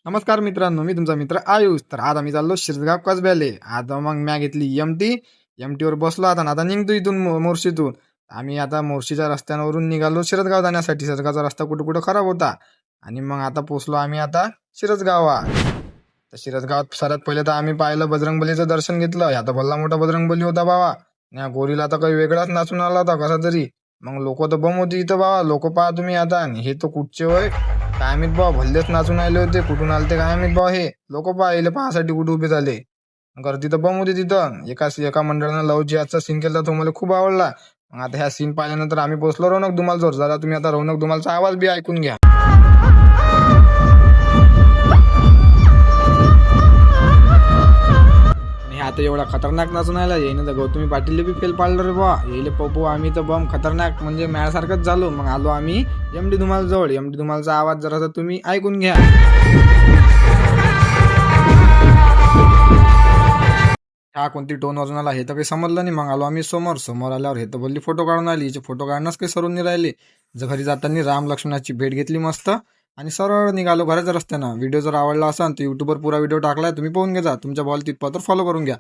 नमस्कार मित्रांनो, मी तुमचा मित्र आयुष. तर आज आम्ही चाललो शिरगाव कसब्याले. आता मग म्या घेतली एमटीवर बसलो आता निघतो इथून मोर्शीतून. आम्ही आता मोर्शीच्या रस्त्यावरून निघालो शिरदगाव जाण्यासाठी. शिरदगावचा रस्ता कुठं कुठं खराब होता आणि मग आता पोचलो आम्ही आता शिरदगावात. तर शिरदगावात सर्वात पहिले तर आम्ही पाहिलं बजरंगबलीचं दर्शन घेतलं. आता भल्ला मोठा बजरंगबली होता बाबा. या गोरीला तर काही वेगळाच नाचून आला होता कसा तरी. मग लोक तर बम होती इथं बाबा. लोक पहा तुम्ही आता. आणि हे तर कुठचे होय काय माहित बा, भल्लेच नाचून आले होते. कुठून आले ते काय माहित बा. हे लोक पाहिले पाहासाठी कुठे उभे झाले. गर्दी तर बम होती तिथं. एका मंडळानं लव जिहादचा सीन केला, तो मला खूप आवडला. मग आता ह्या सीन पाहिल्यानंतर आम्ही पोहोचलो रौनक धुमाल जोर. जरा तुम्ही आता रौनक धुमालचा आवाज बी ऐकून घ्या. आणि हे आता एवढा खतरनाक नाचून आला. येईन तर गौतमी पाटील बी फेल पाडलं रे बा. येईल पप्पू आम्ही तर बम खतरनाक म्हणजे मॅळसारखंच झालो. मग आलो आम्ही एमडी धुमाल जवळ. एमडी धुमालचा आवाज जरासा तुम्ही ऐकून घ्या. हा कोणती टोन वाजून आला हे तर काही समजलं नाही. मग आलो आम्ही समोर आल्यावर हे तर बोलली फोटो काढून आली. हिचे फोटो काढणंच काही सरून नाही राहिले. घरी जाताना राम लक्ष्मणाची भेट घेतली मस्त आणि सरळ निघालो घराच्या रस्त्यानं. व्हिडिओ जर आवडला असेल तर युट्यूबवर पुरा व्हिडिओ टाकलाय, तुम्ही पाहून घ्या. तुमच्या बॉल तिथपातर फॉलो करून घ्या.